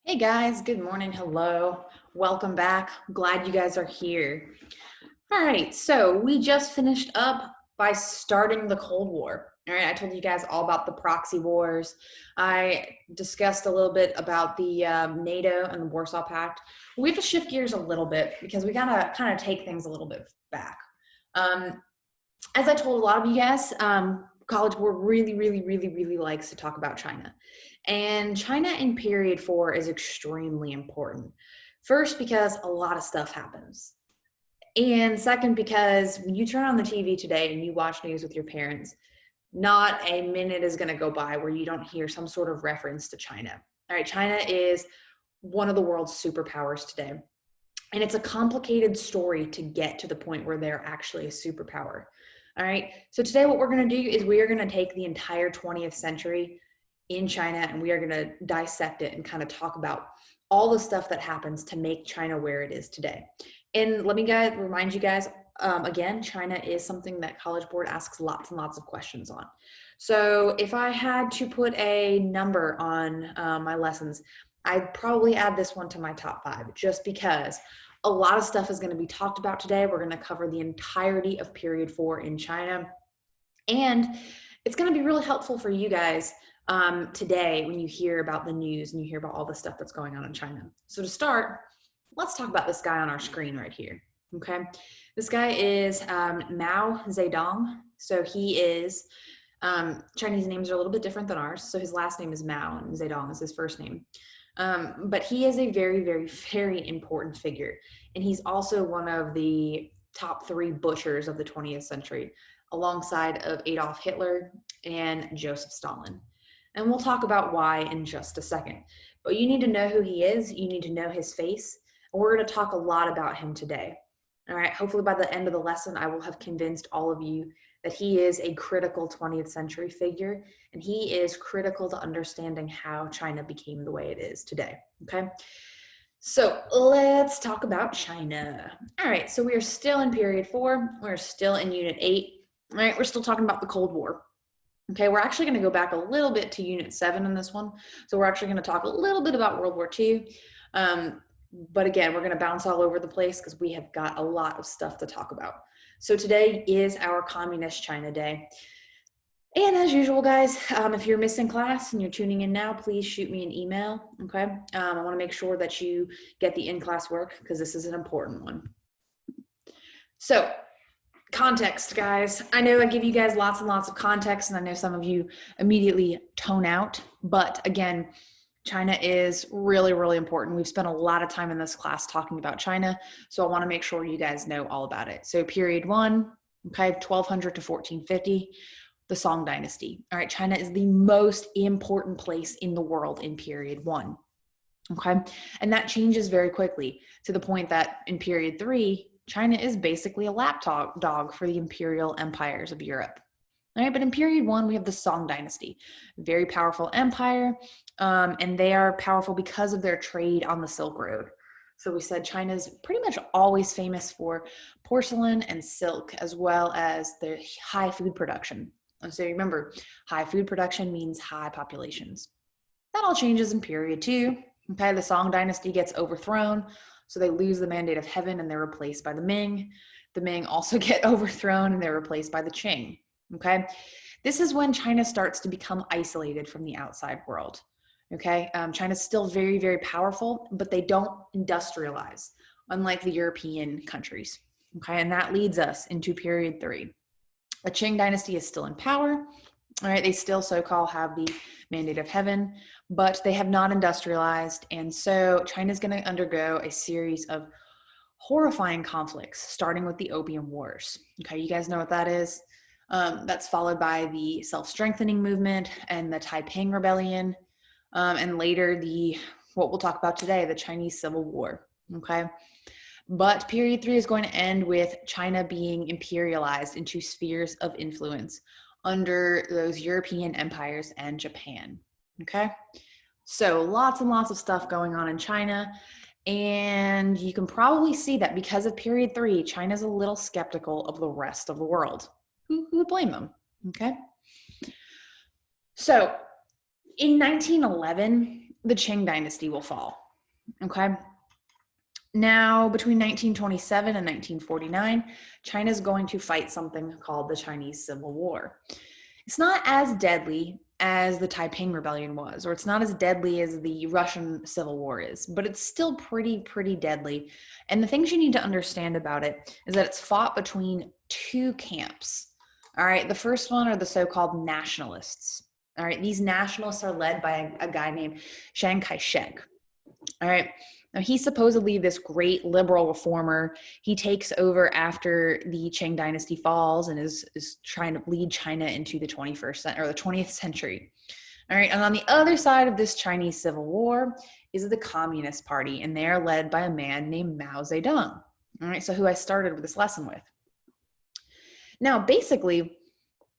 Hey guys, good morning. Hello. Welcome back. Glad you guys are here. All right, so we just finished up by starting the Cold War. All right, I told you guys all about the proxy wars. I discussed a little bit about the NATO and the Warsaw Pact. We have to shift gears a little bit because we gotta kind of take things a little bit back. Um, as I told a lot of you guys, College Board really likes to talk about China. And China in period 4 is extremely important. First, because a lot of stuff happens. And second, because when you turn on the TV today and you watch news with your parents, not a minute is going to go by where you don't hear some sort of reference to China. All right, China is one of the world's superpowers today. And it's a complicated story to get to the point where they're actually a superpower. All right, so today what we're going to do is we are going to take the entire 20th century in China and we are going to dissect it and kind of talk about all the stuff that happens to make China where it is today. And let me remind you guys, again, China is something that College Board asks lots and lots of questions on. So if I had to put a number on my lessons, I'd probably add this one to my top 5 just because a lot of stuff is going to be talked about today. We're going to cover the entirety of period 4 in China. And it's going to be really helpful for you guys today when you hear about the news and you hear about all the stuff that's going on in China. So to start, let's talk about this guy on our screen right here. Okay. This guy is Mao Zedong. So he is, Chinese names are a little bit different than ours. So his last name is Mao and Zedong is his first name. But he is a very important figure. And he's also one of the top 3 butchers of the 20th century, alongside of Adolf Hitler and Joseph Stalin. And we'll talk about why in just a second. But you need to know who he is. You need to know his face. And we're going to talk a lot about him today. All right. Hopefully by the end of the lesson, I will have convinced all of you that he is a critical 20th century figure, and he is critical to understanding how China became the way it is today, okay? So let's talk about China. All right, so we are still in period 4. We're still in unit 8. All right, we're still talking about the Cold War. Okay, we're actually going to go back a little bit to unit 7 in this one. So we're actually going to talk a little bit about World War II. But again, we're going to bounce all over the place because we have got a lot of stuff to talk about. So today is our Communist China Day. And as usual, guys, if you're missing class and you're tuning in now, please shoot me an email, okay? I want to make sure that you get the in-class work because this is an important one. So, context, guys. I know I give you guys lots and lots of context, and I know some of you immediately tone out, but again, China is really important. We've spent a lot of time in this class talking about China, so I want to make sure you guys know all about it. So period 1, okay, 1200 to 1450, the Song Dynasty. All right, China is the most important place in the world in period 1, okay? And that changes very quickly to the point that in period 3, China is basically a lapdog for the imperial empires of Europe. All right, but in period 1, we have the Song Dynasty, very powerful empire, and they are powerful because of their trade on the Silk Road. So we said China's pretty much always famous for porcelain and silk, as well as the high food production. And so remember, high food production means high populations. That all changes in period 2. Okay, the Song Dynasty gets overthrown, so they lose the mandate of heaven and they're replaced by the Ming. The Ming also get overthrown and they're replaced by the Qing. Okay, this is when China starts to become isolated from the outside world. Okay, China's still very powerful, but they don't industrialize, unlike the European countries. Okay, and that leads us into period 3. The Qing dynasty is still in power. All right, they still so-called have the mandate of heaven, but they have not industrialized, and so China's going to undergo a series of horrifying conflicts, starting with the Opium Wars. Okay, you guys know what that is? That's followed by the self-strengthening movement and the Taiping Rebellion, and later what we'll talk about today, the Chinese Civil War, okay? But period 3 is going to end with China being imperialized into spheres of influence under those European empires and Japan, okay? So lots and lots of stuff going on in China, and you can probably see that because of period 3, China's a little skeptical of the rest of the world. Who would blame them, okay? So in 1911, the Qing dynasty will fall, okay? Now, between 1927 and 1949, China is going to fight something called the Chinese Civil War. It's not as deadly as the Taiping Rebellion was, or it's not as deadly as the Russian Civil War is, but it's still pretty deadly. And the things you need to understand about it is that it's fought between two camps. All right, the first one are the so-called nationalists. All right, these nationalists are led by a guy named Chiang Kai-shek. All right. Now, he's supposedly this great liberal reformer. He takes over after the Qing dynasty falls and is trying to lead China into the 21st or the 20th century. All right. And on the other side of this Chinese Civil War is the Communist Party, and they're led by a man named Mao Zedong. All right. So who I started this lesson with. Now, basically,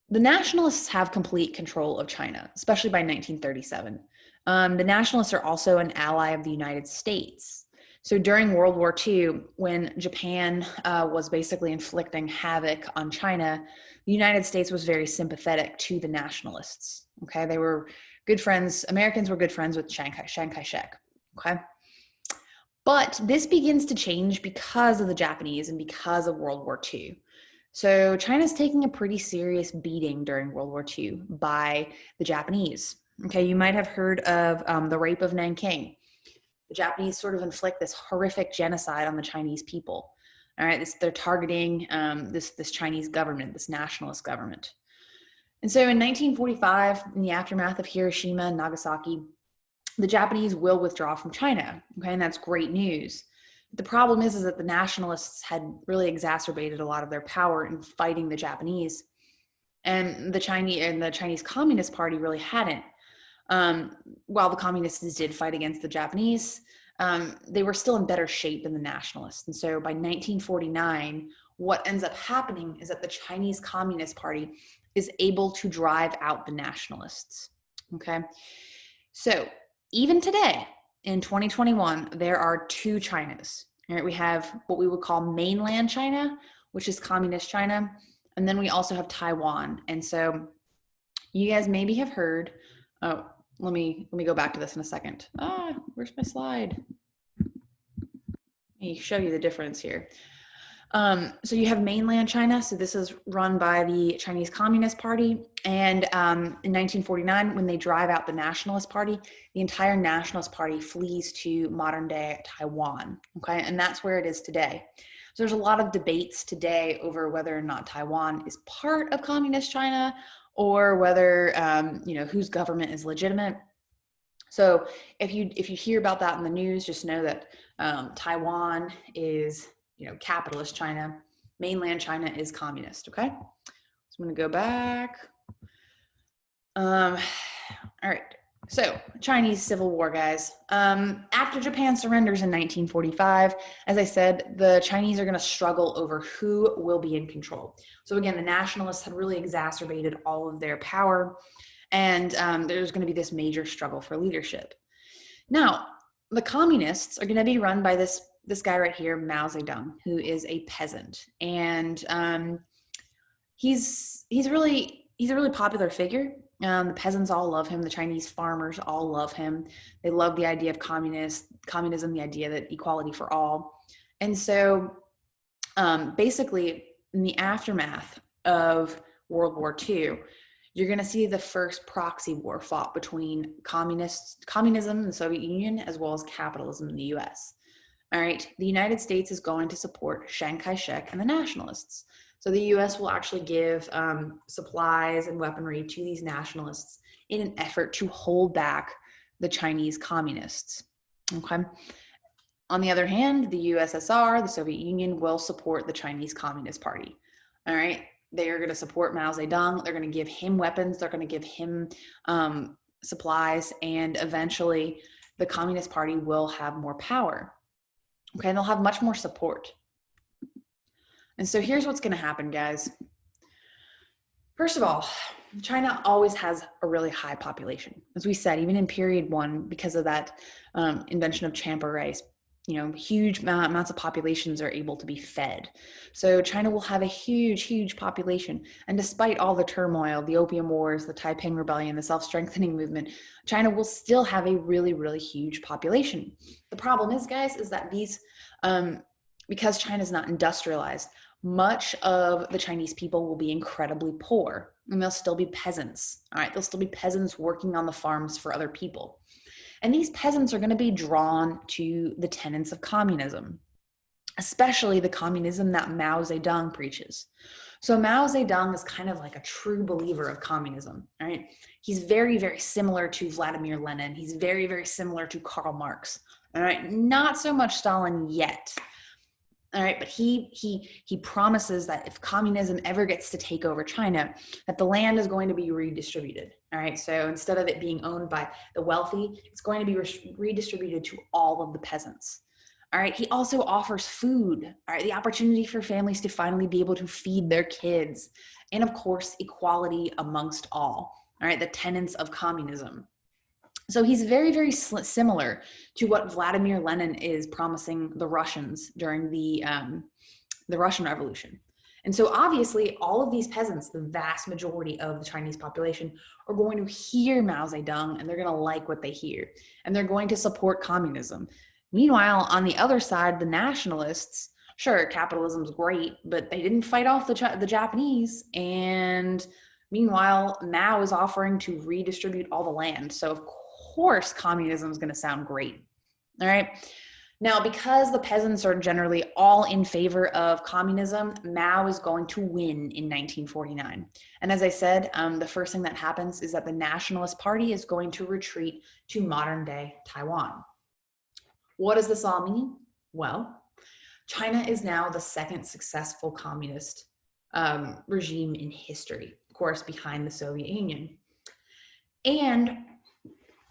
the nationalists have complete control of China, especially by 1937. The nationalists are also an ally of the United States. So during World War II, when Japan was basically inflicting havoc on China, the United States was very sympathetic to the nationalists. Okay, they were good friends. Americans were good friends with Chiang Kai-shek. Okay, but this begins to change because of the Japanese and because of World War II. So China's taking a pretty serious beating during World War II by the Japanese. Okay, you might have heard of the rape of Nanking. The Japanese sort of inflict this horrific genocide on the Chinese people. All right, they're targeting this Chinese government, this nationalist government. And so in 1945, in the aftermath of Hiroshima and Nagasaki, the Japanese will withdraw from China. Okay, and that's great news. The problem is that the nationalists had really exacerbated a lot of their power in fighting the Japanese, and the Chinese Communist Party really hadn't. While the communists did fight against the Japanese, they were still in better shape than the nationalists. And so by 1949, what ends up happening is that the Chinese Communist Party is able to drive out the nationalists. Okay, so even today, in 2021, there are two Chinas. All right, we have what we would call mainland China, which is communist China, and then we also have Taiwan. And so you guys maybe have heard, oh, let me go back to this in a second. Where's my slide? Let me show you the difference here. So you have mainland China. So this is run by the Chinese Communist Party. And in 1949, when they drive out the Nationalist Party, the entire Nationalist Party flees to modern day Taiwan. Okay, and that's where it is today. So there's a lot of debates today over whether or not Taiwan is part of communist China, or whether whose government is legitimate. So if you hear about that in the news, just know that Taiwan is capitalist China, mainland China is communist. Okay, so I'm going to go back. All right. So Chinese Civil War, guys. After Japan surrenders in 1945, as I said, the Chinese are going to struggle over who will be in control. So again, the nationalists had really exacerbated all of their power, and there's going to be this major struggle for leadership. Now, the communists are going to be run by this guy right here, Mao Zedong, who is a peasant, and he's a really popular figure. The peasants all love him. The Chinese farmers all love him. They love the idea of communism, the idea that equality for all. And so basically, in the aftermath of World War II, you're going to see the first proxy war fought between communism in the Soviet Union as well as capitalism in the US. All right, the United States is going to support Chiang Kai-shek and the nationalists. So the US will actually give supplies and weaponry to these nationalists in an effort to hold back the Chinese communists. Okay. On the other hand, the USSR, the Soviet Union, will support the Chinese Communist Party. All right. They are going to support Mao Zedong. They're going to give him weapons. They're going to give him supplies. And eventually, the Communist Party will have more power. Okay. And they'll have much more support. And so here's what's going to happen, guys. First of all, China always has a really high population. As we said, even in period one, because of that invention of champa rice, huge amounts of populations are able to be fed. So China will have a huge, huge population. And despite all the turmoil, the Opium Wars, the Taiping Rebellion, the self-strengthening movement, China will still have a really, really huge population. The problem is, guys, is that because China is not industrialized, much of the Chinese people will be incredibly poor, and they'll still be peasants. All right, they'll still be peasants working on the farms for other people. And these peasants are going to be drawn to the tenets of communism, especially the communism that Mao Zedong preaches. So Mao Zedong is kind of like a true believer of communism, right? He's very, very similar to Vladimir Lenin. He's very, very similar to Karl Marx, all right? Not so much Stalin yet, all right, but he promises that if communism ever gets to take over China, that the land is going to be redistributed. All right, so instead of it being owned by the wealthy, it's going to be redistributed to all of the peasants. All right, he also offers food, all right, the opportunity for families to finally be able to feed their kids, and of course, equality amongst all right, the tenets of communism. So he's very, very similar to what Vladimir Lenin is promising the Russians during the Russian Revolution. And so obviously all of these peasants, the vast majority of the Chinese population, are going to hear Mao Zedong and they're going to like what they hear. And they're going to support communism. Meanwhile, on the other side, the nationalists, sure, capitalism's great, but they didn't fight off the Japanese. And meanwhile, Mao is offering to redistribute all the land. So of course, communism is going to sound great. All right. Now, because the peasants are generally all in favor of communism, Mao is going to win in 1949. And as I said, the first thing that happens is that the Nationalist Party is going to retreat to modern-day Taiwan. What does this all mean? Well, China is now the second successful communist regime in history, of course, behind the Soviet Union. And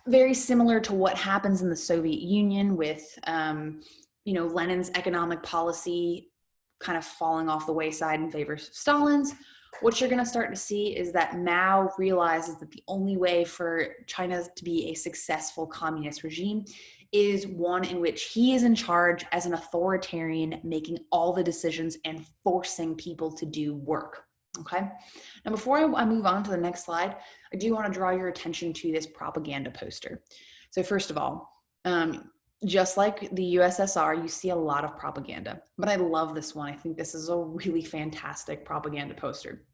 very similar to what happens in the Soviet Union with, Lenin's economic policy kind of falling off the wayside in favor of Stalin's. What you're going to start to see is that Mao realizes that the only way for China to be a successful communist regime is one in which he is in charge as an authoritarian, making all the decisions and forcing people to do work. Okay. Now, before I move on to the next slide, I do want to draw your attention to this propaganda poster. So first of all, just like the USSR, you see a lot of propaganda, but I love this one. I think this is a really fantastic propaganda poster.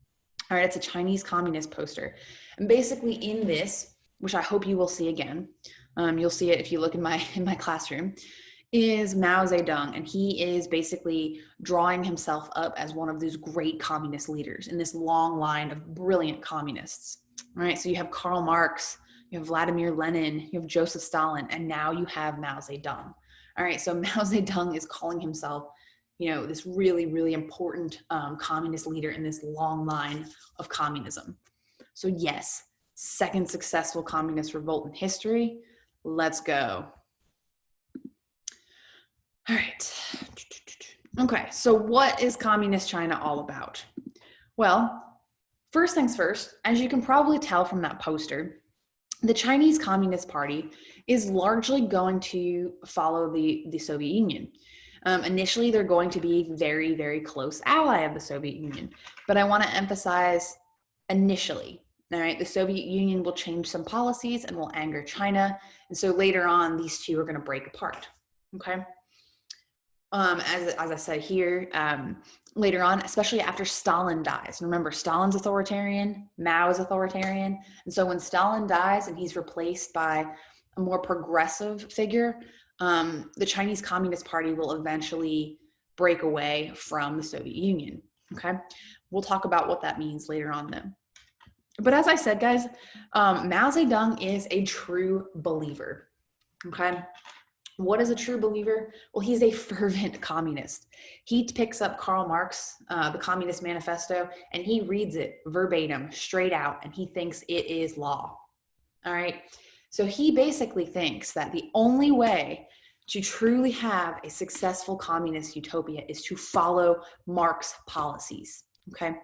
All right, it's a Chinese communist poster. And basically in this, which I hope you will see again, you'll see it if you look in my classroom, is Mao Zedong, and he is basically drawing himself up as one of those great communist leaders in this long line of brilliant communists. All right, so you have Karl Marx, you have Vladimir Lenin, you have Joseph Stalin, and now you have Mao Zedong. All right, so Mao Zedong is calling himself, this really, really important communist leader in this long line of communism. So yes, second successful communist revolt in history. Let's go. All right. Okay, so what is communist China all about? Well, first things first, as you can probably tell from that poster, the Chinese Communist Party is largely going to follow the Soviet Union. Initially, they're going to be a very, very close ally of the Soviet Union, but I want to emphasize initially. All right, the Soviet Union will change some policies and will anger China, and so later on, these two are going to break apart. Okay. As I said here, later on, especially after Stalin dies. Remember, Stalin's authoritarian, Mao is authoritarian. And so when Stalin dies and he's replaced by a more progressive figure, the Chinese Communist Party will eventually break away from the Soviet Union, okay? We'll talk about what that means later on though. But as I said, guys, Mao Zedong is a true believer, okay? What is a true believer? Well, he's a fervent communist. He picks up Karl Marx, the Communist Manifesto, and he reads it verbatim, straight out, and he thinks it is law. All right. So he basically thinks that the only way to truly have a successful communist utopia is to follow Marx's policies. Okay.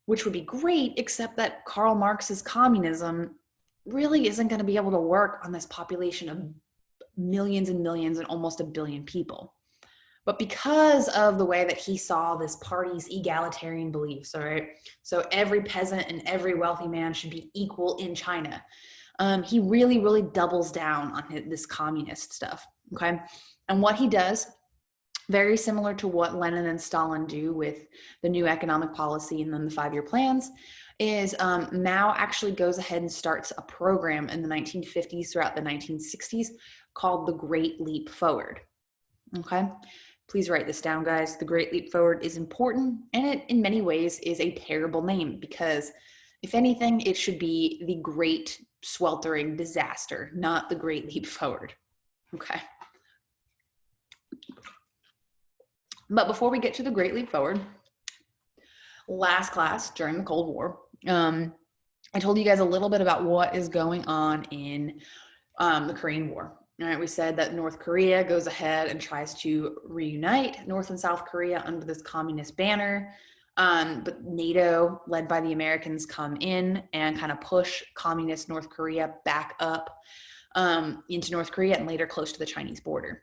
Which would be great, except that Karl Marx's communism really isn't going to be able to work on this population of millions and millions and almost a billion people. But because of the way that he saw this party's egalitarian beliefs, all right, so every peasant and every wealthy man should be equal in China, he really, really doubles down on this communist stuff, okay? And what he does, very similar to what Lenin and Stalin do with the new economic policy and then the 5-year plans, is Mao actually goes ahead and starts a program in the 1950s throughout the 1960s called the Great Leap Forward, okay? Please write this down, guys. The Great Leap Forward is important, and it in many ways is a terrible name because if anything, it should be the Great Sweltering Disaster, not the Great Leap Forward, okay? But before we get to the Great Leap Forward, last class during the Cold War, I told you guys a little bit about what is going on in the Korean War. All right, we said that North Korea goes ahead and tries to reunite North and South Korea under this communist banner. But NATO, led by the Americans, come in and kind of push communist North Korea back up into North Korea and later close to the Chinese border.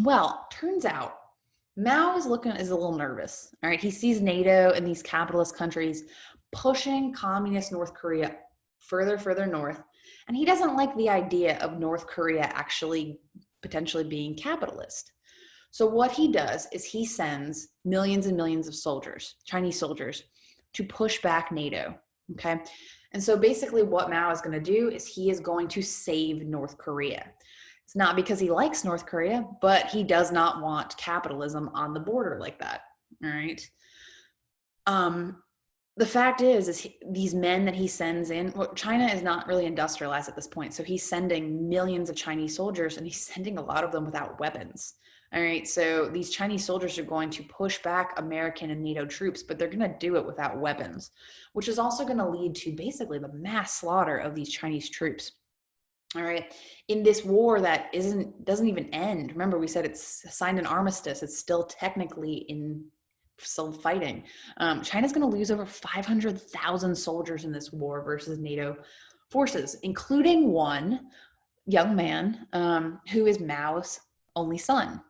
Well, turns out Mao is a little nervous. All right, he sees NATO and these capitalist countries pushing communist North Korea further north, and he doesn't like the idea of North Korea actually potentially being capitalist. So what he does is he sends millions and millions of soldiers, Chinese soldiers, to push back NATO, okay? And so basically what Mao is going to do is he is going to save North Korea. It's not because he likes North Korea, but he does not want capitalism on the border like that, all right? The fact is these men that he sends in, well, China is not really industrialized at this point, so he's sending millions of Chinese soldiers, and he's sending a lot of them without weapons. All right, so these Chinese soldiers are going to push back American and NATO troops, but they're going to do it without weapons, which is also going to lead to basically the mass slaughter of these Chinese troops. All right, in this war that doesn't even end. Remember, we said it's signed an armistice. It's still technically still fighting. China's going to lose over 500,000 soldiers in this war versus NATO forces, including one young man who is Mao's only son.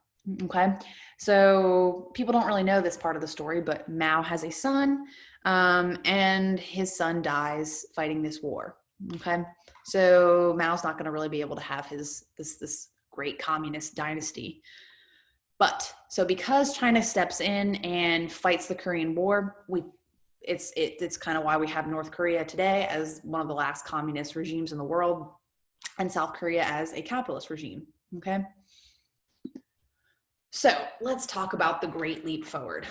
Okay, so people don't really know this part of the story, but Mao has a son, and his son dies fighting this war. Okay, so Mao's not going to really be able to have this great communist dynasty. But so because China steps in and fights the Korean War, it's kind of why we have North Korea today as one of the last communist regimes in the world, and South Korea as a capitalist regime. Okay. So let's talk about the Great Leap Forward.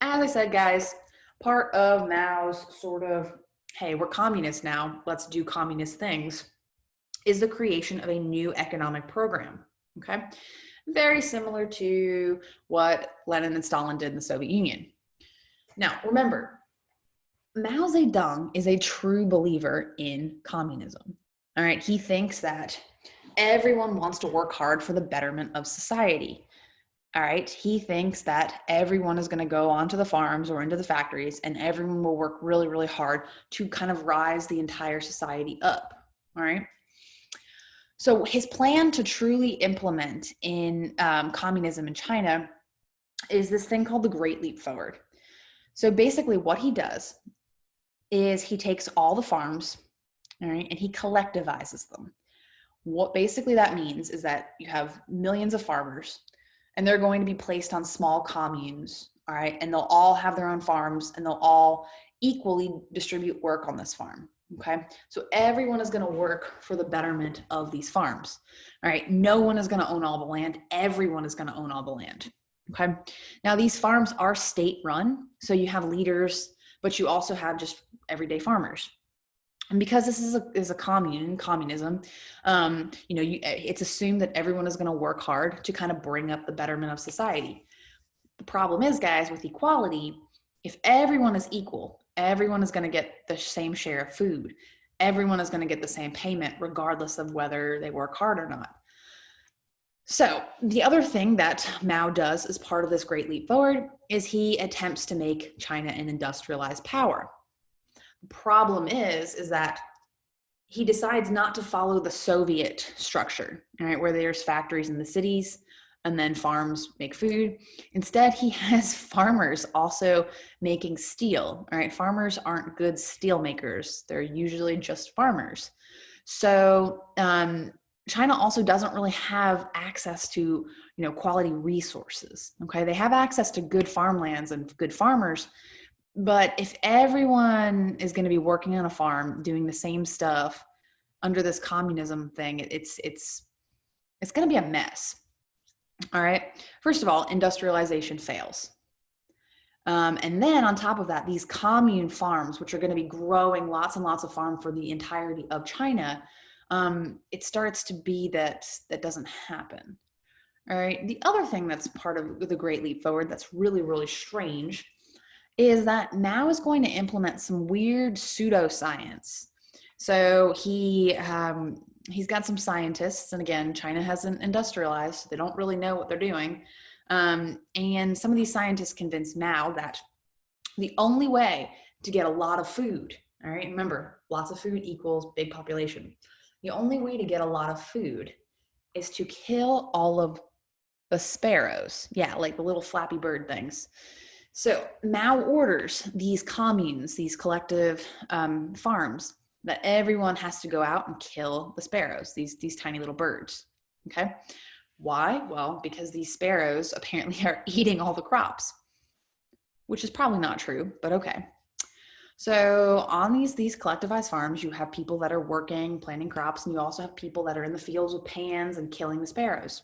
As I said, guys, part of Mao's sort of, hey, we're communists now, let's do communist things, is the creation of a new economic program, okay? Very similar to what Lenin and Stalin did in the Soviet Union. Now, remember, Mao Zedong is a true believer in communism, all right? He thinks that everyone wants to work hard for the betterment of society. All right. He thinks that everyone is going to go onto the farms or into the factories and everyone will work really, really hard to kind of rise the entire society up. All right. So his plan to truly implement in communism in China is this thing called the Great Leap Forward. So basically what he does is he takes all the farms, all right, and he collectivizes them. What basically that means is that you have millions of farmers and they're going to be placed on small communes, all right? And they'll all have their own farms and they'll all equally distribute work on this farm, okay? So everyone is gonna work for the betterment of these farms, all right? No one is gonna own all the land. Everyone is gonna own all the land, okay? Now these farms are state run, so you have leaders, but you also have just everyday farmers. And because this is a communism, it's assumed that everyone is going to work hard to kind of bring up the betterment of society. The problem is, guys, with equality, if everyone is equal, everyone is going to get the same share of food. Everyone is going to get the same payment, regardless of whether they work hard or not. So the other thing that Mao does as part of this Great Leap Forward is he attempts to make China an industrialized power. The problem is that he decides not to follow the Soviet structure, all right, where there's factories in the cities and then farms make food. Instead, he has farmers also making steel. All right, farmers aren't good steel makers. They're usually just farmers. So China also doesn't really have access to, quality resources. Okay, they have access to good farmlands and good farmers, but if everyone is going to be working on a farm doing the same stuff under this communism thing, it's going to be a mess. All right. First of all, industrialization fails. And then on top of that, these commune farms, which are going to be growing lots and lots of farm for the entirety of China, it starts to be that doesn't happen. All right. The other thing that's part of the Great Leap Forward that's really, really strange is that Mao is going to implement some weird pseudoscience. So he's got some scientists, and again, China hasn't industrialized, so they don't really know what they're doing. And some of these scientists convinced Mao that the only way to get a lot of food, all right, remember, lots of food equals big population. The only way to get a lot of food is to kill all of the sparrows. Yeah, like the little flappy bird things. So Mao orders these communes, these collective farms, that everyone has to go out and kill the sparrows, these tiny little birds. Okay. Why? Well, because these sparrows apparently are eating all the crops, which is probably not true, but okay. So on these collectivized farms, you have people that are working, planting crops, and you also have people that are in the fields with pans and killing the sparrows.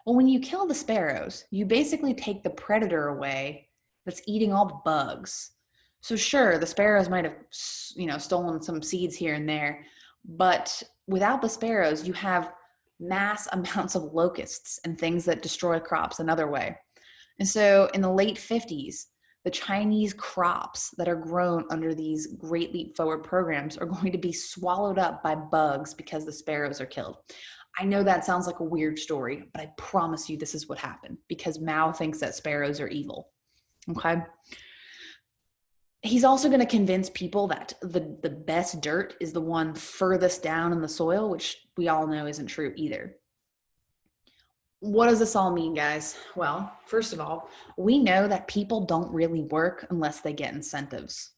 Well, when you kill the sparrows, you basically take the predator away that's eating all the bugs. So sure, the sparrows might have, stolen some seeds here and there, but without the sparrows, you have mass amounts of locusts and things that destroy crops another way. And so in the late 50s, the Chinese crops that are grown under these Great Leap Forward programs are going to be swallowed up by bugs because the sparrows are killed. I know that sounds like a weird story, but I promise you this is what happened because Mao thinks that sparrows are evil. Okay. He's also going to convince people that the best dirt is the one furthest down in the soil, which we all know isn't true either. What does this all mean, guys? Well, first of all, we know that people don't really work unless they get incentives.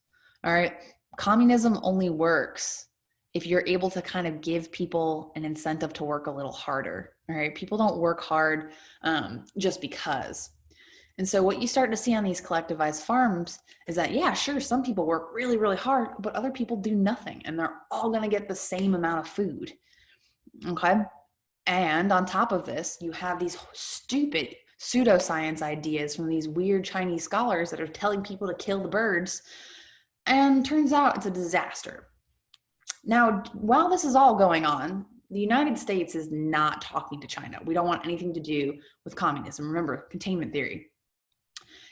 All right. Communism only works if you're able to kind of give people an incentive to work a little harder. All right. People don't work hard just because. And so what you start to see on these collectivized farms is that, yeah, sure, some people work really, really hard, but other people do nothing and they're all going to get the same amount of food. Okay. And on top of this, you have these stupid pseudoscience ideas from these weird Chinese scholars that are telling people to kill the birds. And turns out it's a disaster. Now, while this is all going on, the United States is not talking to China. We don't want anything to do with communism. Remember, containment theory.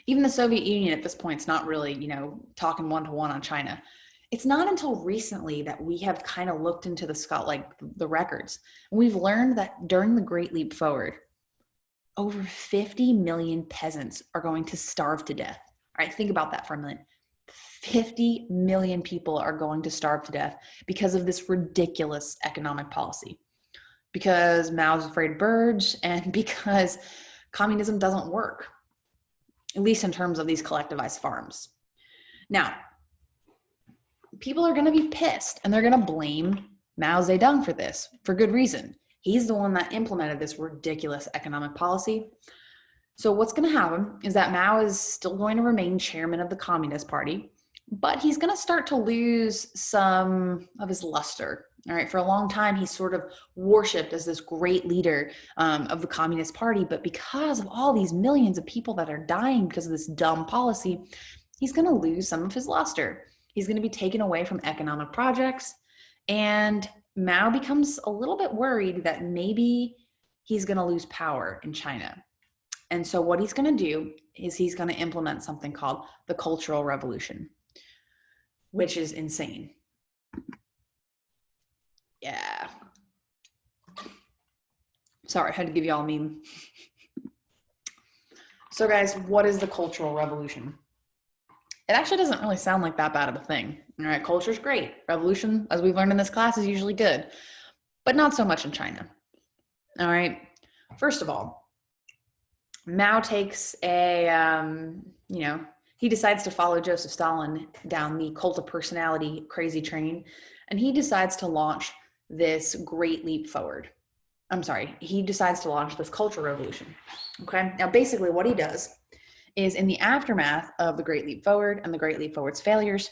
Even the Soviet Union at this point is not really, talking one-to-one on China. It's not until recently that we have kind of looked into the records. And we've learned that during the Great Leap Forward, over 50 million peasants are going to starve to death. All right, think about that for a minute. 50 million people are going to starve to death because of this ridiculous economic policy. Because Mao's afraid of birds and because communism doesn't work, at least in terms of these collectivized farms. Now, people are going to be pissed and they're going to blame Mao Zedong for this for good reason. He's the one that implemented this ridiculous economic policy. So what's going to happen is that Mao is still going to remain chairman of the Communist Party, but he's going to start to lose some of his luster. All right, for a long time, he's sort of worshipped as this great leader of the Communist Party, but because of all these millions of people that are dying because of this dumb policy, he's going to lose some of his luster. He's going to be taken away from economic projects, and Mao becomes a little bit worried that maybe he's going to lose power in China. And so what he's going to do is he's going to implement something called the Cultural Revolution, which is insane. Yeah. Sorry, I had to give you all a meme. So guys, what is the Cultural Revolution? It actually doesn't really sound like that bad of a thing. All right, culture's great. Revolution, as we've learned in this class, is usually good, but not so much in China. All right. First of all, Mao takes he decides to follow Joseph Stalin down the cult of personality crazy train, and he decides to launch this great leap forward. He decides to launch this cultural revolution. Okay. Now, basically, what he does is in the aftermath of the Great Leap Forward and the Great Leap Forward's failures,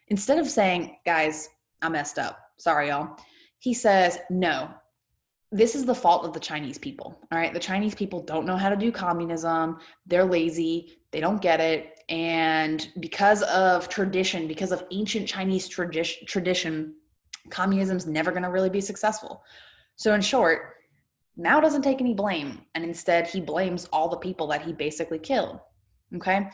instead of saying, guys, I messed up, sorry, y'all, he says, no, this is the fault of the Chinese people. All right. The Chinese people don't know how to do communism. They're lazy. They don't get it. And because of tradition, because of ancient Chinese tradition, communism's never going to really be successful. So in short, Mao doesn't take any blame. And instead, he blames all the people that he basically killed. Okay.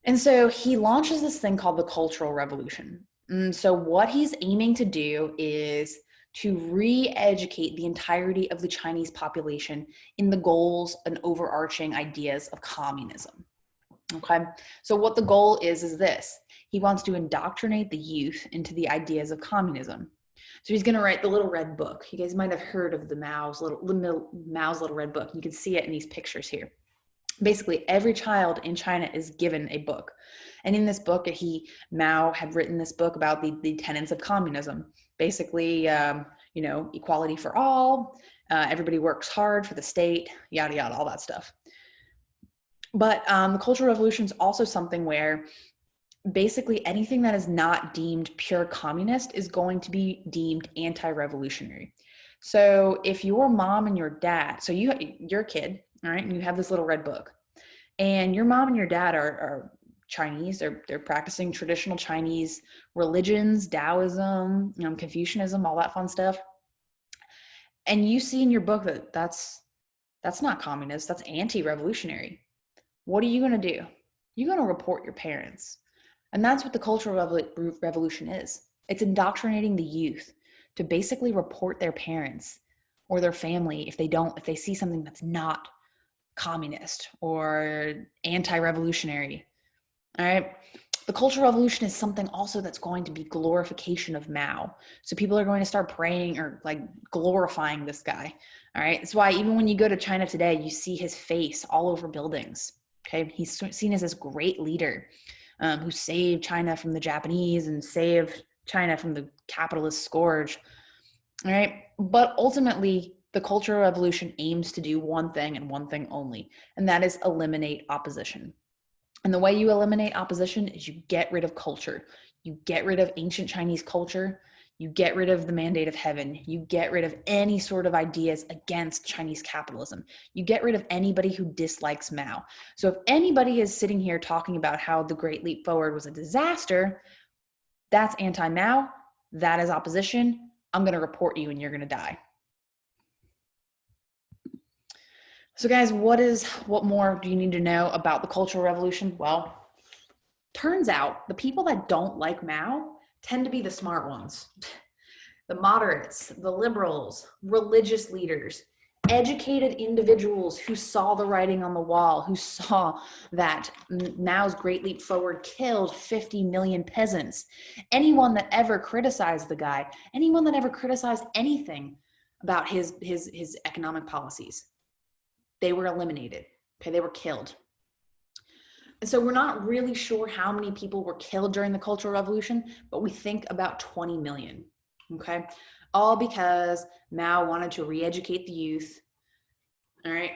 And so he launches this thing called the Cultural Revolution. And so what he's aiming to do is to re-educate the entirety of the Chinese population in the goals and overarching ideas of communism. Okay, so what the goal is this. He wants to indoctrinate the youth into the ideas of communism. So he's going to write the Little Red Book. You guys might have heard of the Mao's Little Red Book. You can see it in these pictures here. Basically, every child in China is given a book. And in this book, Mao had written this book about the tenets of communism. Basically, equality for all, everybody works hard for the state, yada, yada, all that stuff. But the Cultural Revolution is also something where basically anything that is not deemed pure communist is going to be deemed anti-revolutionary. So if your mom and your dad, so you're a kid, all right, and you have this Little Red Book, and your mom and your dad are Chinese, they're practicing traditional Chinese religions, Taoism, Confucianism, all that fun stuff. And you see in your book that that's not communist, that's anti-revolutionary. What are you going to do? You're going to report your parents. And that's what the Cultural Revolution is. It's indoctrinating the youth to basically report their parents or their family if they see something that's not communist or anti-revolutionary. All right. The Cultural Revolution is something also that's going to be glorification of Mao. So people are going to start praying or like glorifying this guy. All right. That's why even when you go to China today, you see his face all over buildings. Okay. He's seen as this great leader who saved China from the Japanese and saved China from the capitalist scourge. All right. But ultimately, the Cultural Revolution aims to do one thing and one thing only, and that is eliminate opposition. And the way you eliminate opposition is you get rid of culture. You get rid of ancient Chinese culture. You get rid of the mandate of heaven. You get rid of any sort of ideas against Chinese capitalism. You get rid of anybody who dislikes Mao. So if anybody is sitting here talking about how the Great Leap Forward was a disaster, that's anti-Mao. That is opposition. I'm going to report you and you're going to die. So guys, what more do you need to know about the Cultural Revolution? Well, turns out the people that don't like Mao tend to be the smart ones. The moderates, the liberals, religious leaders, educated individuals who saw the writing on the wall, who saw that Mao's Great Leap Forward killed 50 million peasants. Anyone that ever criticized the guy, anyone that ever criticized anything about his economic policies, they were eliminated. Okay, they were killed. And so we're not really sure how many people were killed during the Cultural Revolution, but we think about 20 million. Okay, all because Mao wanted to re-educate the youth. All right.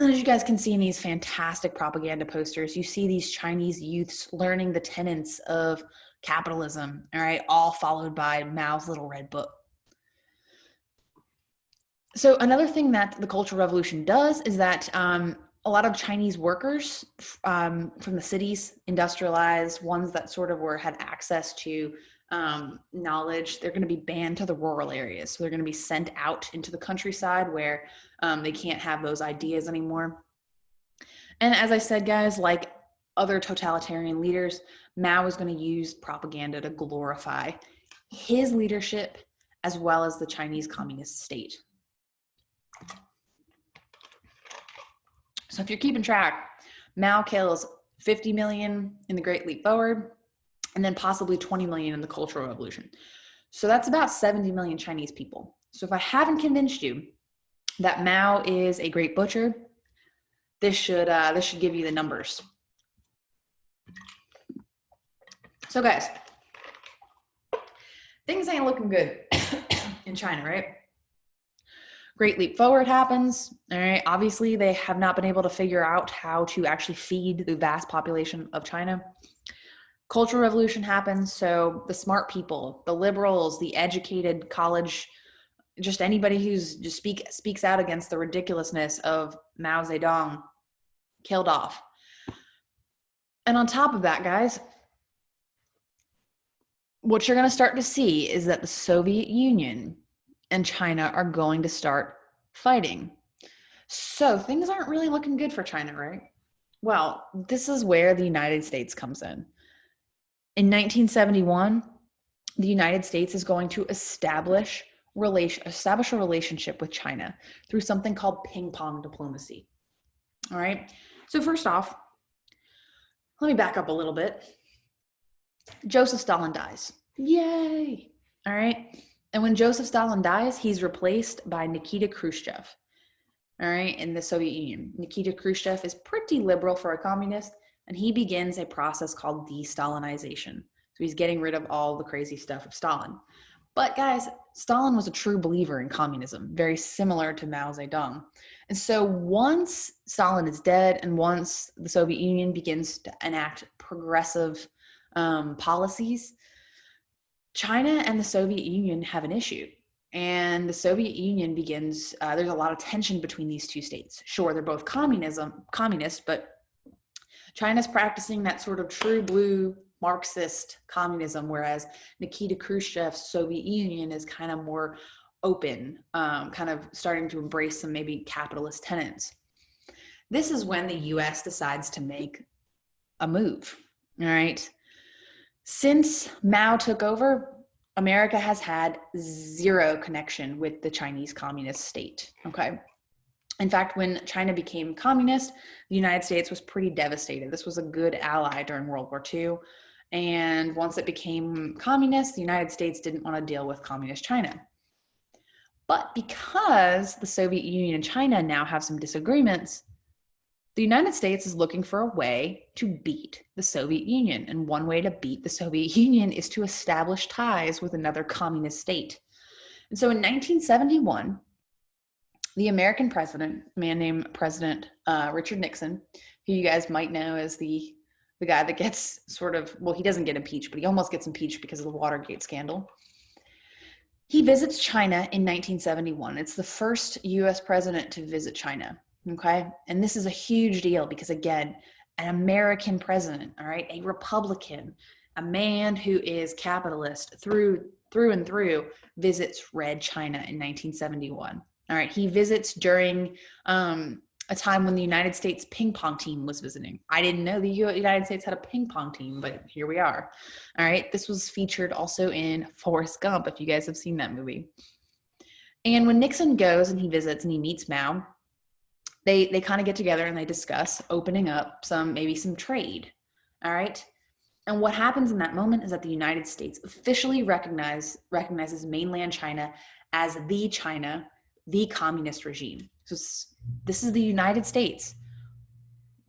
And as you guys can see in these fantastic propaganda posters, you see these Chinese youths learning the tenets of capitalism. All right, all followed by Mao's Little Red Book. So another thing that the Cultural Revolution does is that a lot of Chinese workers from the cities, industrialized ones that sort of had access to knowledge, they're going to be banned to the rural areas. So they're going to be sent out into the countryside where they can't have those ideas anymore. And as I said, guys, like other totalitarian leaders, Mao is going to use propaganda to glorify his leadership as well as the Chinese Communist state. So if you're keeping track, Mao kills 50 million in the Great Leap Forward, and then possibly 20 million in the Cultural Revolution. So that's about 70 million Chinese people. So if I haven't convinced you that Mao is a great butcher, this should give you the numbers. So guys, things ain't looking good in China, right? Great Leap Forward happens, all right? Obviously, they have not been able to figure out how to actually feed the vast population of China. Cultural Revolution happens, so the smart people, the liberals, the educated college, just anybody who's just speaks out against the ridiculousness of Mao Zedong, killed off. And on top of that, guys, what you're going to start to see is that the Soviet Union and China are going to start fighting. So things aren't really looking good for China, right? Well, this is where the United States comes in. In 1971, the United States is going to establish a relationship with China through something called ping pong diplomacy. All right. So first off, let me back up a little bit. Joseph Stalin dies. Yay. All right. And when Joseph Stalin dies, he's replaced by Nikita Khrushchev. All right. In the Soviet Union. Nikita Khrushchev is pretty liberal for a communist, and he begins a process called de-Stalinization. So he's getting rid of all the crazy stuff of Stalin. But guys, Stalin was a true believer in communism, very similar to Mao Zedong. And so once Stalin is dead and once the Soviet Union begins to enact progressive policies, China and the Soviet Union have an issue. And the Soviet Union begins, there's a lot of tension between these two states. Sure, they're both communist, but China's practicing that sort of true blue Marxist communism, whereas Nikita Khrushchev's Soviet Union is kind of more open, kind of starting to embrace some maybe capitalist tenets. This is when the US decides to make a move, all right? Since Mao took over, America has had zero connection with the Chinese communist state, okay? In fact, when China became communist, the United States was pretty devastated. This was a good ally during World War II. And once it became communist, the United States didn't want to deal with communist China. But because the Soviet Union and China now have some disagreements, the United States is looking for a way to beat the Soviet Union. And one way to beat the Soviet Union is to establish ties with another communist state. And so in 1971, the American president, a man named President Richard Nixon, who you guys might know as the guy that gets sort of, well, he doesn't get impeached, but he almost gets impeached because of the Watergate scandal. He visits China in 1971. It's the first US president to visit China, okay? And this is a huge deal because, again, an American president, all right, a Republican, a man who is capitalist through and through, visits Red China in 1971. All right, he visits during a time when the United States ping pong team was visiting. I didn't know the United States had a ping pong team, but here we are. All right, this was featured also in Forrest Gump, if you guys have seen that movie. And when Nixon goes and he visits and he meets Mao, they kind of get together and they discuss opening up some trade. All right. And what happens in that moment is that the United States officially recognizes mainland China as the China, the communist regime. So this is the United States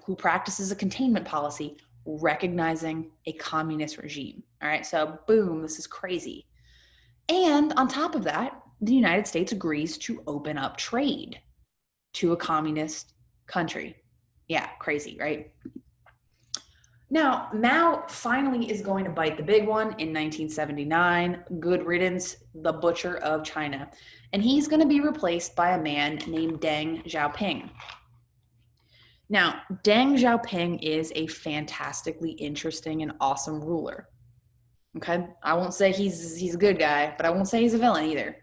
who practices a containment policy recognizing a communist regime. All right, so boom, this is crazy. And on top of that, the United States agrees to open up trade to a communist country. Yeah, crazy, right? Now, Mao finally is going to bite the big one in 1979. Good riddance, the butcher of China. And he's going to be replaced by a man named Deng Xiaoping. Now, Deng Xiaoping is a fantastically interesting and awesome ruler. Okay? I won't say he's a good guy, but I won't say he's a villain either.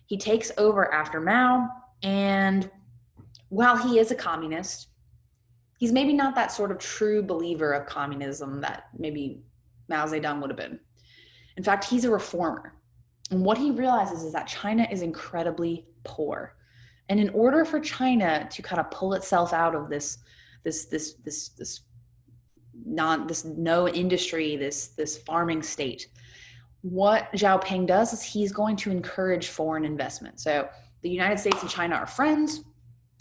He takes over after Mao, and while he is a communist, he's maybe not that sort of true believer of communism that maybe Mao Zedong would have been. In fact, he's a reformer. And what he realizes is that China is incredibly poor. And in order for China to kind of pull itself out of this no industry, this farming state. What Xiaoping does is he's going to encourage foreign investment. So the United States and China are friends.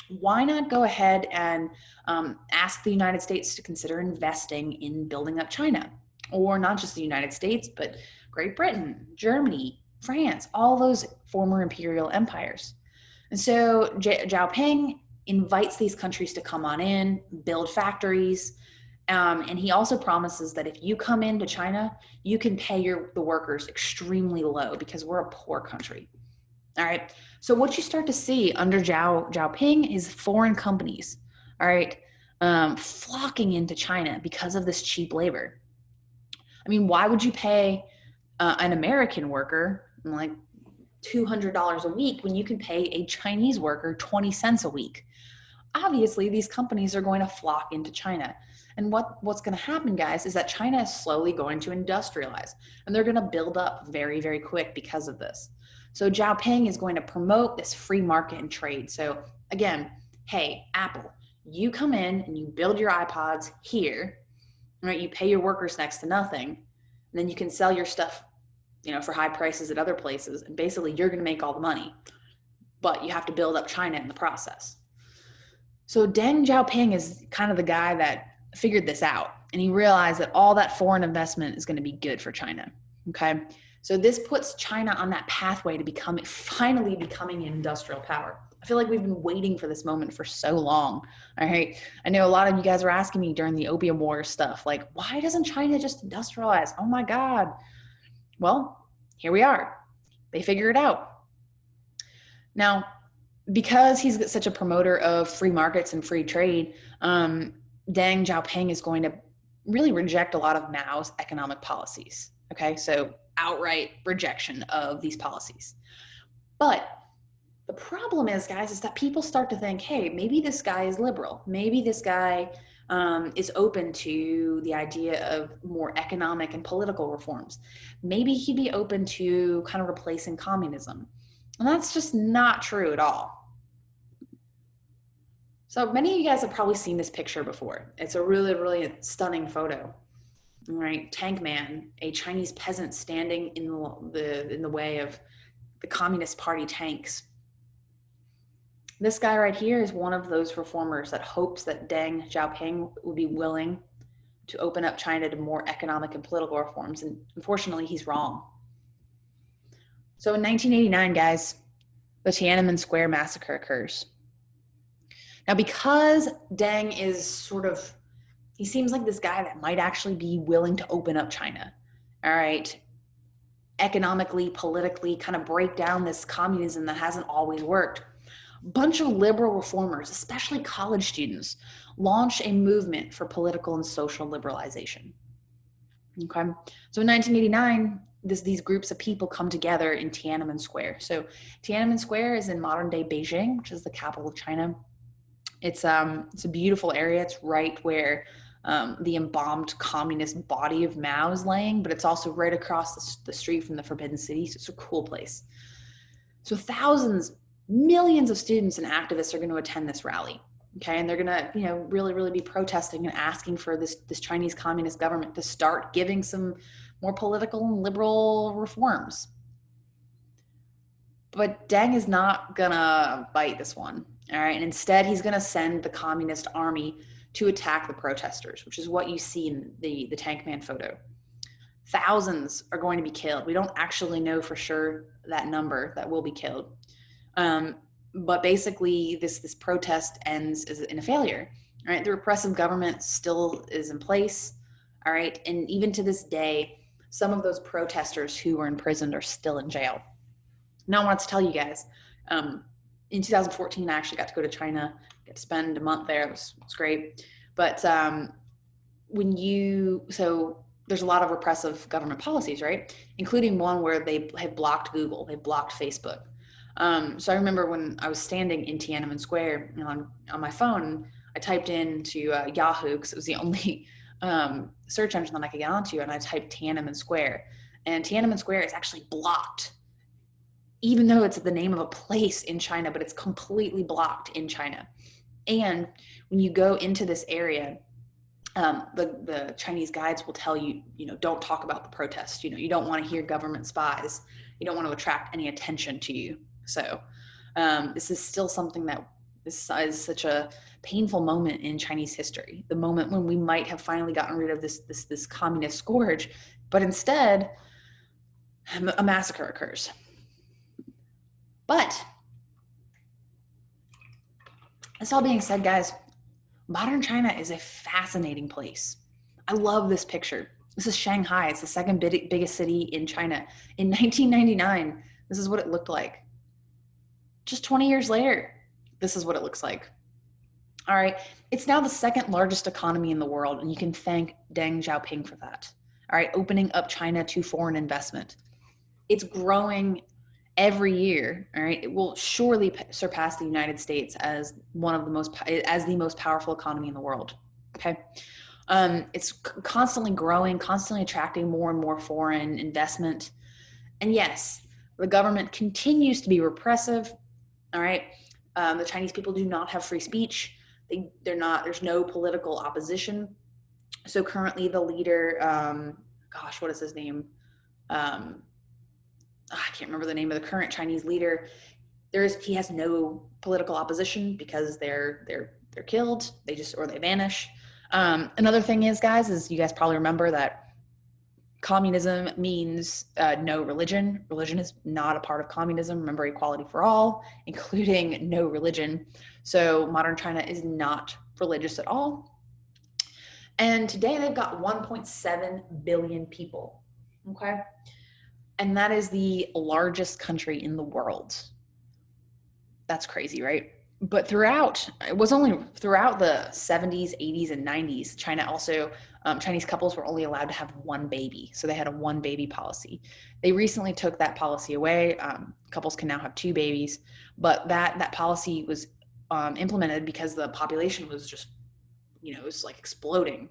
Why not go ahead and ask the United States to consider investing in building up China? Or not just the United States, but Great Britain, Germany, France, all those former imperial empires. And so Xiaoping invites these countries to come on in, build factories, and he also promises that if you come into China, you can pay the workers extremely low because we're a poor country. All right. So what you start to see under Xiaoping is foreign companies, all right, flocking into China because of this cheap labor. I mean, why would you pay an American worker like $200 a week when you can pay a Chinese worker 20 cents a week? Obviously, these companies are going to flock into China. And what's going to happen, guys, is that China is slowly going to industrialize, and they're going to build up very, very quick because of this. So Xiaoping is going to promote this free market and trade. So again, hey, Apple, you come in and you build your iPods here, right? You pay your workers next to nothing, and then you can sell your stuff, for high prices at other places. And basically you're going to make all the money, but you have to build up China in the process. So Deng Xiaoping is kind of the guy that figured this out, and he realized that all that foreign investment is going to be good for China. Okay. So this puts China on that pathway to finally becoming an industrial power. I feel like we've been waiting for this moment for so long. All right. I know a lot of you guys were asking me during the Opium War stuff, like, why doesn't China just industrialize? Oh my God. Well, here we are. They figure it out. Now, because he's such a promoter of free markets and free trade, Deng Xiaoping is going to really reject a lot of Mao's economic policies. Okay, so outright rejection of these policies. But the problem is, guys, is that people start to think, hey, maybe this guy is liberal. Maybe this guy is open to the idea of more economic and political reforms. Maybe he'd be open to kind of replacing communism. And that's just not true at all. So many of you guys have probably seen this picture before. It's a really, really stunning photo. Right, Tank Man, a Chinese peasant standing in the way of the Communist Party tanks. This guy right here is one of those reformers that hopes that Deng Xiaoping would be willing to open up China to more economic and political reforms, and unfortunately, he's wrong. So in 1989, guys, the Tiananmen Square massacre occurs. Now, because Deng is he seems like this guy that might actually be willing to open up China, all right, economically, politically, kind of break down this communism that hasn't always worked. A bunch of liberal reformers, especially college students, launch a movement for political and social liberalization. Okay, so in 1989, these groups of people come together in Tiananmen Square. So Tiananmen Square is in modern-day Beijing, which is the capital of China. It's a beautiful area. It's right where the embalmed communist body of Mao is laying, but it's also right across the street from the Forbidden City. So it's a cool place. So millions of students and activists are going to attend this rally. Okay, and they're going to, really, really be protesting and asking for this Chinese communist government to start giving some more political and liberal reforms. But Deng is not going to bite this one. All right, and instead he's going to send the communist army to attack the protesters, which is what you see in the Tank Man photo. Thousands are going to be killed. We don't actually know for sure that number that will be killed. But basically this protest ends in a failure. All right, the repressive government still is in place. All right, and even to this day, some of those protesters who were imprisoned are still in jail. Now I want to tell you guys, in 2014, I actually got to go to China, get to spend a month there. It was great. But there's a lot of repressive government policies, right? Including one where they have blocked Google, they blocked Facebook. So I remember when I was standing in Tiananmen Square on my phone, I typed into Yahoo because it was the only search engine that I could get onto, and I typed Tiananmen Square. And Tiananmen Square is actually blocked, even though it's the name of a place in China, but it's completely blocked in China. And when you go into this area, The Chinese guides will tell you, don't talk about the protests. You don't want to hear government spies. You don't want to attract any attention to you. So this is still something that this is such a painful moment in Chinese history. The moment when we might have finally gotten rid of this communist scourge, but instead a massacre occurs. But this all being said, guys, modern China is a fascinating place. I love this picture. This is Shanghai. It's the second biggest city in China. In 1999, this is what it looked like. Just 20 years later, this is what it looks like. All right. It's now the second largest economy in the world, and you can thank Deng Xiaoping for that. All right. Opening up China to foreign investment. It's growing every year. All right. It will surely surpass the United States as the most powerful economy in the world. Okay. It's constantly growing, constantly attracting more and more foreign investment. And yes, the government continues to be repressive. All right. The Chinese people do not have free speech. There's no political opposition. So currently the leader, what is his name? I can't remember the name of the current Chinese leader. He has no political opposition because they're killed. They vanish. Another thing is, guys, you guys probably remember that communism means no religion. Religion is not a part of communism. Remember, equality for all, including no religion. So modern China is not religious at all. And today they've got 1.7 billion people. Okay. And that is the largest country in the world. That's crazy, right? But throughout the 70s, 80s, and 90s, Chinese couples were only allowed to have one baby. So they had a one baby policy. They recently took that policy away. Couples can now have two babies, but that policy was implemented because the population was just, it was like exploding.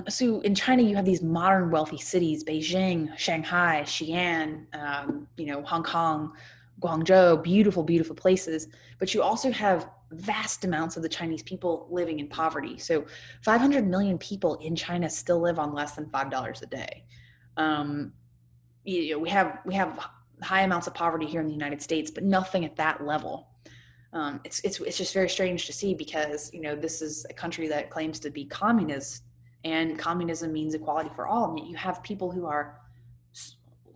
So in China, you have these modern wealthy cities: Beijing, Shanghai, Xi'an, Hong Kong, Guangzhou, beautiful, beautiful places. But you also have vast amounts of the Chinese people living in poverty. So 500 million people in China still live on less than $5 a day. We have high amounts of poverty here in the United States, but nothing at that level. It's just very strange to see because, this is a country that claims to be communist, and communism means equality for all. And yet you have people who are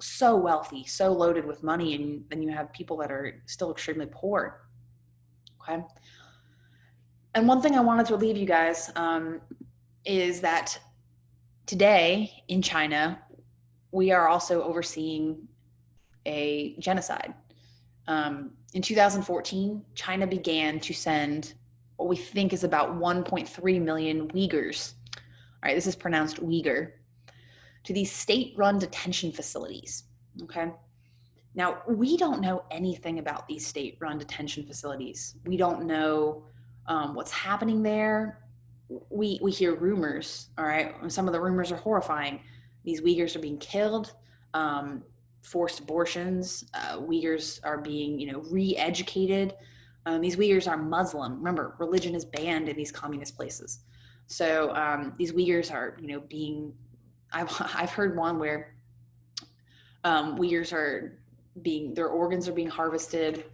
so wealthy, so loaded with money, and then you have people that are still extremely poor. Okay. And one thing I wanted to leave you guys is that today in China, we are also overseeing a genocide. In 2014, China began to send what we think is about 1.3 million Uyghurs. All right, this is pronounced Uyghur, to these state-run detention facilities. Okay. Now, we don't know anything about these state-run detention facilities. We don't know what's happening there. We hear rumors. All right, some of the rumors are horrifying. These Uyghurs are being killed, forced abortions. Uyghurs are being, re-educated. These Uyghurs are Muslim. Remember, religion is banned in these communist places. So these Uyghurs are, I've heard one where Uyghurs are their organs are being harvested.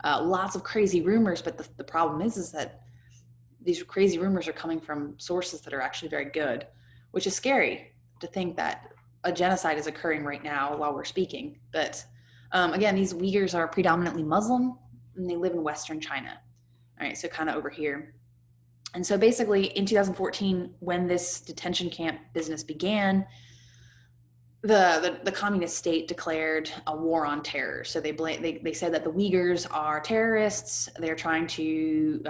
Lots of crazy rumors, but the problem is that these crazy rumors are coming from sources that are actually very good, which is scary to think that a genocide is occurring right now while we're speaking. But again, these Uyghurs are predominantly Muslim, and they live in Western China. All right, so kind of over here. And so basically in 2014, when this detention camp business began, the communist state declared a war on terror. So they said that the Uyghurs are terrorists. They're trying to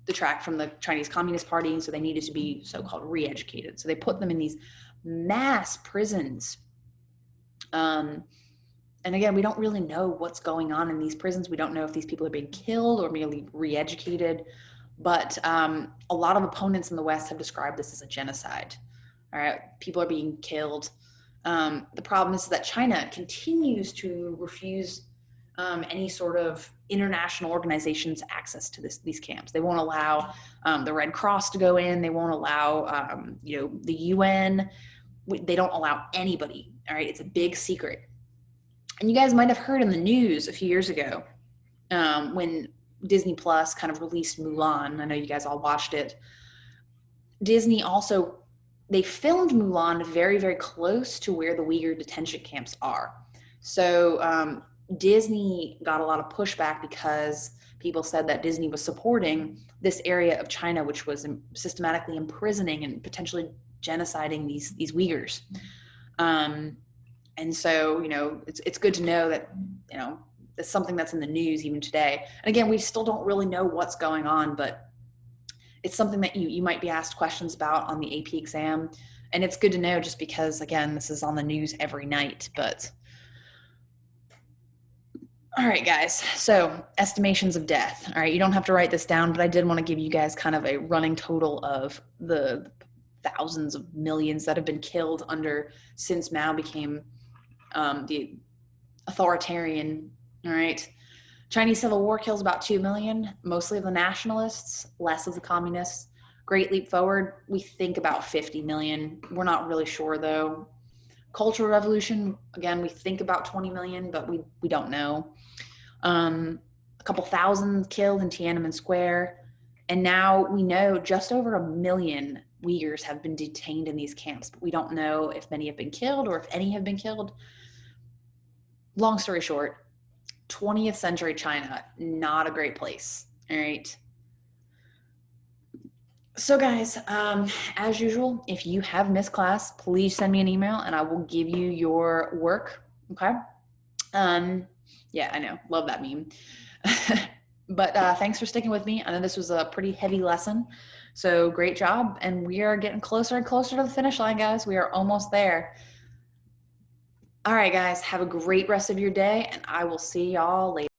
detract from the Chinese Communist Party, and so they needed to be so-called re-educated. So they put them in these mass prisons. And again, we don't really know what's going on in these prisons. We don't know if these people are being killed or merely re-educated. But a lot of opponents in the West have described this as a genocide. All right, people are being killed. The problem is that China continues to refuse any sort of international organizations access to these camps. They won't allow the Red Cross to go in. They won't allow, the UN. They don't allow anybody. All right, it's a big secret. And you guys might have heard in the news a few years ago when Disney Plus kind of released Mulan. I know you guys all watched it. Disney also, they filmed Mulan very, very close to where the Uyghur detention camps are. So Disney got a lot of pushback because people said that Disney was supporting this area of China, which was systematically imprisoning and potentially genociding these Uyghurs. And so, it's good to know that, it's something that's in the news even today. And again, we still don't really know what's going on, but it's something that you might be asked questions about on the AP exam. And it's good to know just because, again, this is on the news every night. But all right, guys. So estimations of death. All right, you don't have to write this down, but I did want to give you guys kind of a running total of the thousands of millions that have been killed since Mao became the authoritarian. All right. Chinese Civil War kills about 2 million, mostly of the nationalists, less of the communists. Great Leap Forward, we think about 50 million. We're not really sure though. Cultural Revolution, again, we think about 20 million, but we don't know. A couple thousand killed in Tiananmen Square. And now we know just over 1 million Uyghurs have been detained in these camps, but we don't know if many have been killed or if any have been killed. Long story short, 20th century China, not a great place. All right. So guys, as usual, if you have missed class, please send me an email and I will give you your work. Okay. Yeah, I know. Love that meme. But thanks for sticking with me. I know this was a pretty heavy lesson. So great job. And we are getting closer and closer to the finish line, guys. We are almost there. All right, guys, have a great rest of your day, and I will see y'all later.